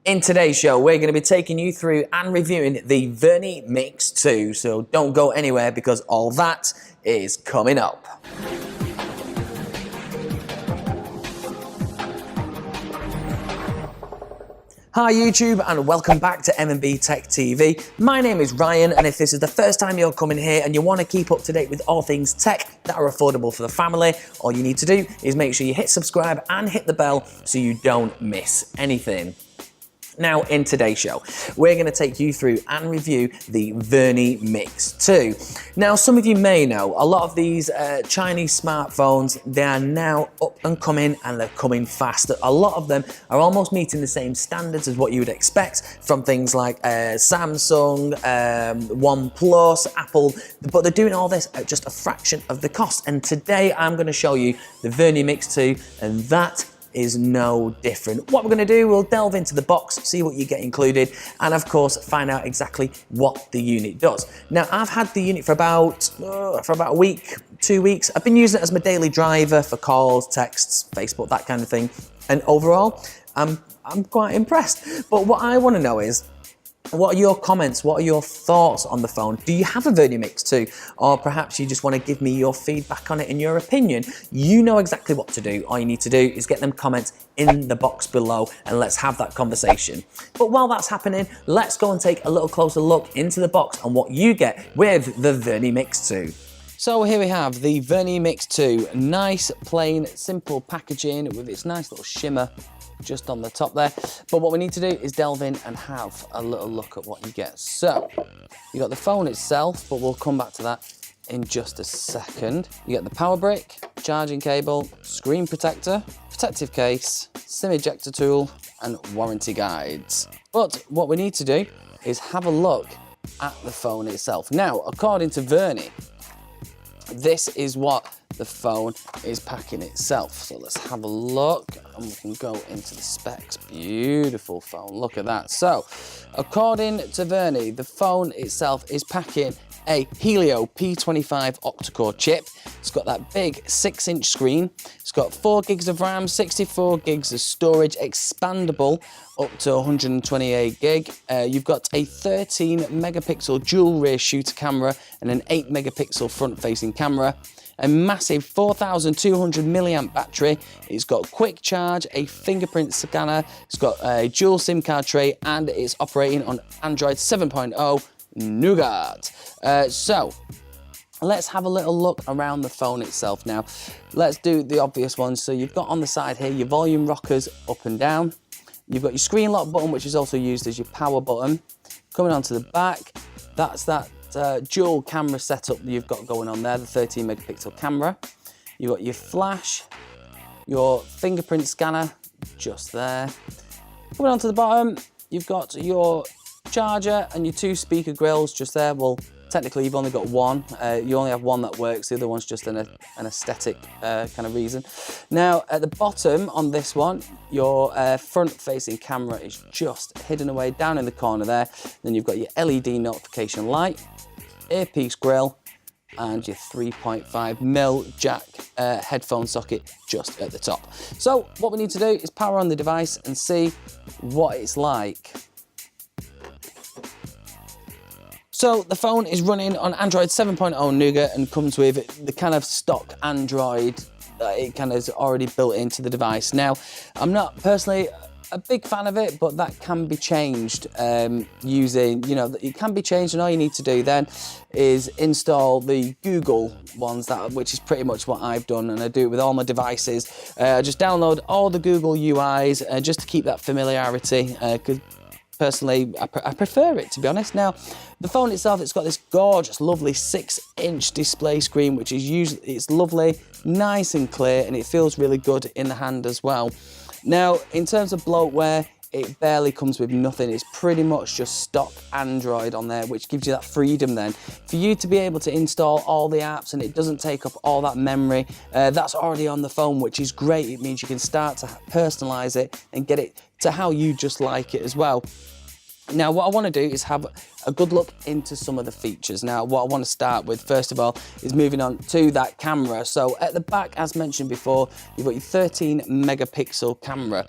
In today's show, we're going to be taking you through and reviewing the Vernee Mix 2, so don't go anywhere because all that is coming up. Hi YouTube and welcome back to MMB Tech TV. My name is Ryan, and if this is the first time you're coming here and you want to keep up to date with all things tech that are affordable for the family, all you need to do is make sure you hit subscribe and hit the bell so you don't miss anything. Now, in today's show, we're going to take you through and review the Vernee Mix 2. Now, some of you may know, a lot of these Chinese smartphones, they are now up and coming, and they're coming fast. A lot of them are almost meeting the same standards as what you would expect from things like Samsung, OnePlus, Apple, but they're doing all this at just a fraction of the cost. And today, I'm going to show you the Vernee Mix 2, and that is no different. What we're going to do, we'll delve into the box, see what you get included, and of course find out exactly what the unit does. Now, I've had the unit for about a week, 2 weeks. I've been using it as my daily driver for calls, texts, Facebook, that kind of thing, and overall I'm quite impressed. But what I want to know is, what are your comments? What are your thoughts on the phone? Do you have a Vernee Mix 2? Or perhaps you just want to give me your feedback on it and your opinion. You know exactly what to do. All you need to do is get them comments in the box below and let's have that conversation. But while that's happening, let's go and take a little closer look into the box and what you get with the Vernee Mix 2. So here we have the Vernee Mix 2. Nice, plain, simple packaging with its nice little shimmer just on the top there. But what we need to do is delve in and have a little look at what you get. So you got the phone itself, but we'll come back to that in just a second. You get the power brick, charging cable, screen protector, protective case, SIM ejector tool, and warranty guides. But what we need to do is have a look at the phone itself. Now, according to Vernee, this is what the phone is packing itself. So let's have a look and we can go into the specs. Beautiful phone, look at that. So according to Vernee, the phone itself is packing a Helio P25 octa-core chip. It's got that big 6-inch screen. It's got 4 gigs of RAM, 64 gigs of storage, expandable up to 128 gig. You've got a 13 megapixel dual rear shooter camera and an 8 megapixel front facing camera. A massive 4,200 milliamp battery. It's got quick charge, a fingerprint scanner. It's got a dual SIM card tray, and it's operating on Android 7.0 Nougat. So let's have a little look around the phone itself now. Let's do the obvious ones. So you've got on the side here your volume rockers up and down. You've got your screen lock button, which is also used as your power button. Coming onto the back, that's that dual camera setup that you've got going on there, the 13 megapixel camera. You've got your flash, your fingerprint scanner just there. Coming onto the bottom, you've got your charger and your 2 speaker grills just there. Well, technically you've only got one. You only have one that works. The other one's just an aesthetic kind of reason. Now, at the bottom on this one, your front-facing camera is just hidden away down in the corner there. Then you've got your LED notification light, earpiece grill, and your 3.5mm jack headphone socket just at the top. So what we need to do is power on the device and see what it's like. So the phone is running on Android 7.0 Nougat and comes with the kind of stock Android that it kind of is already built into the device. Now, I'm not personally a big fan of it, but that can be changed using, it can be changed, and all you need to do then is install the Google ones, which is pretty much what I've done, and I do it with all my devices. I just download all the Google UIs just to keep that familiarity, because personally, I prefer it, to be honest. Now, the phone itself, it's got this gorgeous, lovely 6-inch display screen, which is it's lovely, nice and clear, and it feels really good in the hand as well. Now, in terms of bloatware, it barely comes with nothing. It's pretty much just stock Android on there, which gives you that freedom then for you to be able to install all the apps, and it doesn't take up all that memory. That's already on the phone, which is great. It means you can start to personalize it and get it to how you just like it as well. Now, what I want to do is have a good look into some of the features. Now, what I want to start with, first of all, is moving on to that camera. So at the back, as mentioned before, you've got your 13 megapixel camera.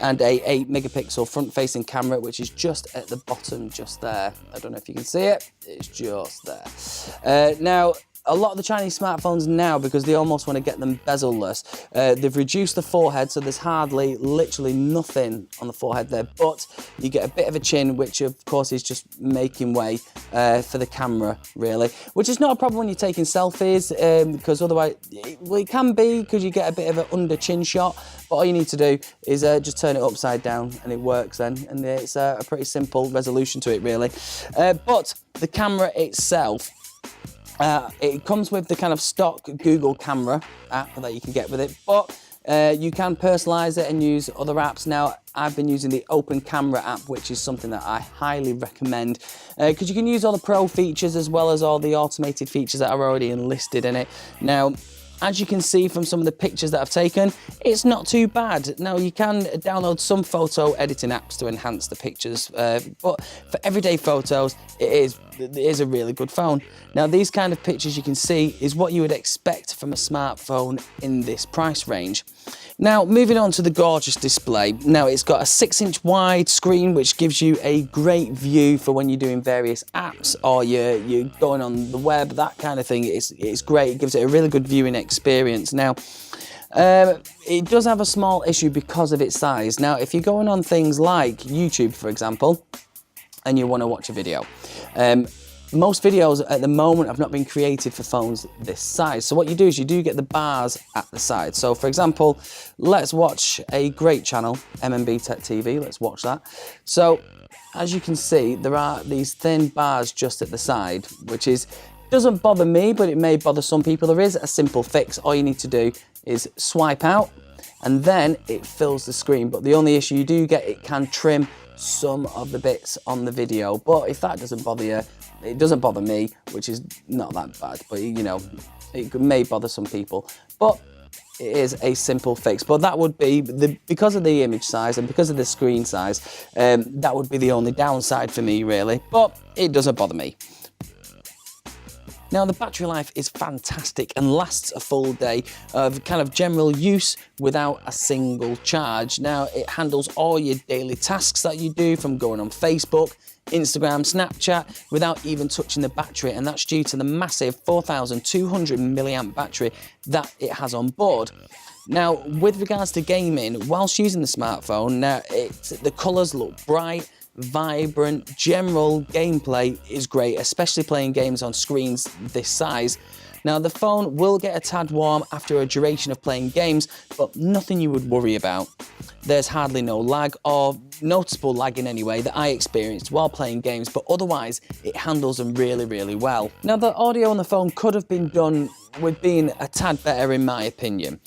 and a 8 megapixel front-facing camera, which is just at the bottom, just there. I don't know if you can see it. It's just there. Now, a lot of the Chinese smartphones now, because they almost want to get them bezel-less, they've reduced the forehead, so there's literally nothing on the forehead there, but you get a bit of a chin, which of course is just making way for the camera, really, which is not a problem when you're taking selfies, because otherwise, well, it can be, because you get a bit of an under chin shot, but all you need to do is just turn it upside down, and it works then, and it's a pretty simple resolution to it, really. But the camera itself, it comes with the kind of stock Google camera app that you can get with it, but you can personalize it and use other apps. Now, I've been using the Open Camera app, which is something that I highly recommend, because you can use all the pro features as well as all the automated features that are already enlisted in it. Now, as you can see from some of the pictures that I've taken, it's not too bad. Now, you can download some photo editing apps to enhance the pictures, but for everyday photos, it is a really good phone. Now, these kind of pictures you can see is what you would expect from a smartphone in this price range. Now, moving on to the gorgeous display. Now, it's got a 6-inch wide screen, which gives you a great view for when you're doing various apps or you're going on the web, that kind of thing. It's great. It gives it a really good viewing experience. Now, it does have a small issue because of its size. Now, if you're going on things like YouTube, for example, and you want to watch a video, most videos at the moment have not been created for phones this size. So what you do is you do get the bars at the side. So for example, let's watch a great channel, MMB Tech TV. Let's watch that. So as you can see, there are these thin bars just at the side, which doesn't bother me, but it may bother some people. There is a simple fix. All you need to do is swipe out and then it fills the screen. But the only issue you do get, it can trim some of the bits on the video. But if that doesn't bother you, it doesn't bother me, which is not that bad, but you know, it may bother some people. But it is a simple fix. But that would be, because of the image size and because of the screen size, that would be the only downside for me, really. But it doesn't bother me. Now, the battery life is fantastic and lasts a full day of kind of general use without a single charge. Now, it handles all your daily tasks that you do, from going on Facebook, Instagram, Snapchat, without even touching the battery, and that's due to the massive 4,200 milliamp battery that it has on board. Now, with regards to gaming, whilst using the smartphone, now the colours look bright, vibrant. General gameplay is great, especially playing games on screens this size. Now, the phone will get a tad warm after a duration of playing games, but nothing you would worry about. There's hardly no lag, or noticeable lagging anyway, that I experienced while playing games, but otherwise it handles them really, really well. Now, the audio on the phone could have been done with being a tad better, in my opinion.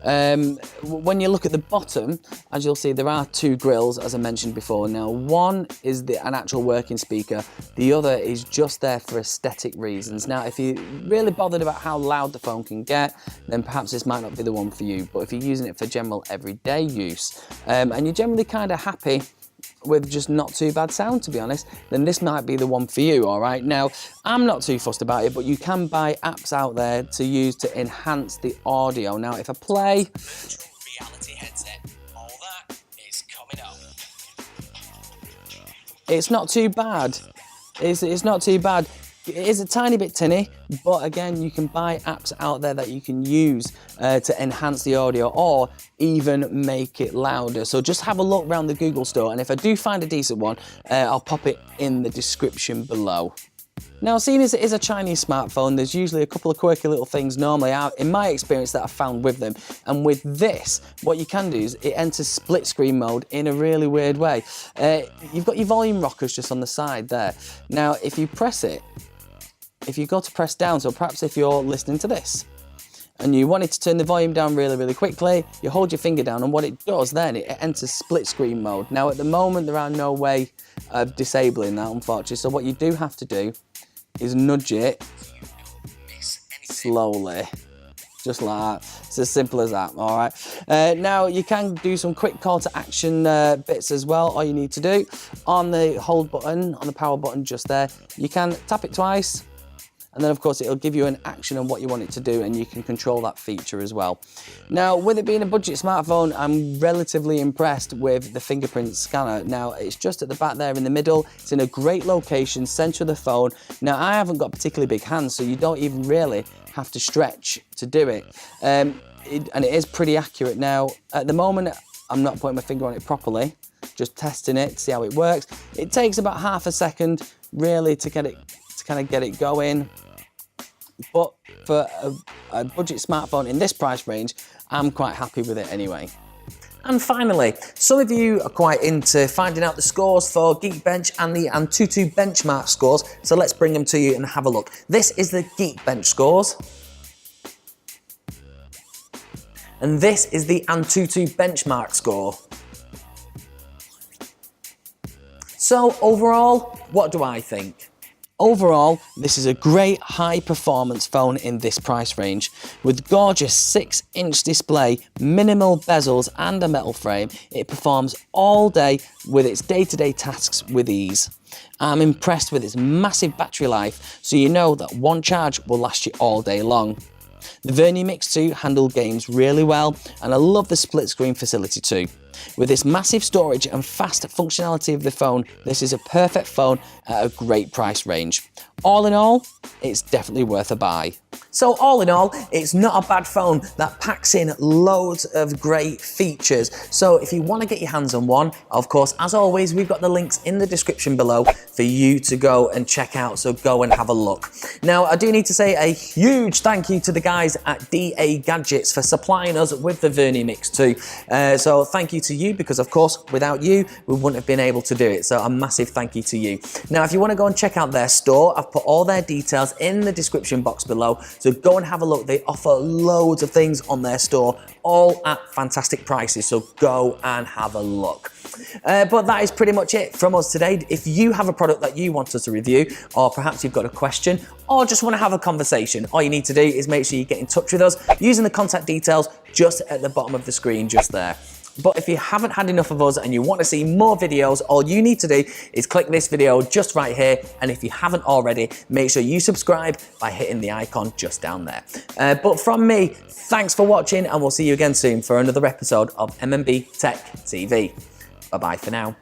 When you look at the bottom, as you'll see, there are two grills, as I mentioned before. Now, one is an actual working speaker. The other is just there for aesthetic reasons. Now, if you're really bothered about how loud the phone can get, then perhaps this might not be the one for you. But if you're using it for general everyday use, and you're generally kind of happy with just not too bad sound, to be honest, then this might be the one for you, all right? Now, I'm not too fussed about it, but you can buy apps out there to use to enhance the audio. Now, if I play reality headset, all that is coming up. It's not too bad. It's not too bad. It is a tiny bit tinny, but again, you can buy apps out there that you can use to enhance the audio or even make it louder. So just have a look around the Google store, and if I do find a decent one, I'll pop it in the description below. Now, seeing as it is a Chinese smartphone, there's usually a couple of quirky little things normally out, in my experience, that I've found with them. And with this, what you can do is it enters split screen mode in a really weird way. You've got your volume rockers just on the side there. Now, if you press it, if you go to press down, so perhaps if you're listening to this, and you wanted to turn the volume down really, really quickly, you hold your finger down, and what it does then, it enters split screen mode. Now, at the moment, there are no way of disabling that, unfortunately, so what you do have to do is nudge it slowly, just like that. It's as simple as that, all right? Now, you can do some quick call to action bits as well. All you need to do, on the hold button, on the power button just there, you can tap it twice, and then of course it'll give you an action on what you want it to do, and you can control that feature as well. Now, with it being a budget smartphone, I'm relatively impressed with the fingerprint scanner. Now, it's just at the back there in the middle. It's in a great location, center of the phone. Now, I haven't got particularly big hands, so you don't even really have to stretch to do it. And it is pretty accurate. Now, at the moment, I'm not putting my finger on it properly, just testing it to see how it works. It takes about half a second really to kind of get it going. But for a budget smartphone in this price range, I'm quite happy with it anyway. And finally, some of you are quite into finding out the scores for Geekbench and the Antutu benchmark scores, so let's bring them to you and have a look. This is the Geekbench scores. And this is the Antutu benchmark score. So overall, what do I think? Overall, this is a great high-performance phone in this price range. With gorgeous 6-inch display, minimal bezels and a metal frame, it performs all day with its day-to-day tasks with ease. I'm impressed with its massive battery life, so you know that one charge will last you all day long. The Vernee Mix 2 handled games really well, and I love the split screen facility too. With its massive storage and fast functionality of the phone, this is a perfect phone at a great price range. All in all, it's definitely worth a buy. So all in all, it's not a bad phone that packs in loads of great features. So if you want to get your hands on one, of course, as always, we've got the links in the description below for you to go and check out. So go and have a look. Now, I do need to say a huge thank you to the guys at DA Gadgets for supplying us with the Vernee Mix 2. So thank you to you, because of course, without you, we wouldn't have been able to do it. So a massive thank you to you. Now, if you want to go and check out their store, I've put all their details in the description box below. So go and have a look. They offer loads of things on their store, all at fantastic prices. So go and have a look. But that is pretty much it from us today. If you have a product that you want us to review, or perhaps you've got a question, or just want to have a conversation, all you need to do is make sure you get in touch with us using the contact details just at the bottom of the screen just there. But if you haven't had enough of us and you want to see more videos, all you need to do is click this video just right here. And if you haven't already, make sure you subscribe by hitting the icon just down there. But from me, thanks for watching, and we'll see you again soon for another episode of MMB Tech TV. Bye-bye for now.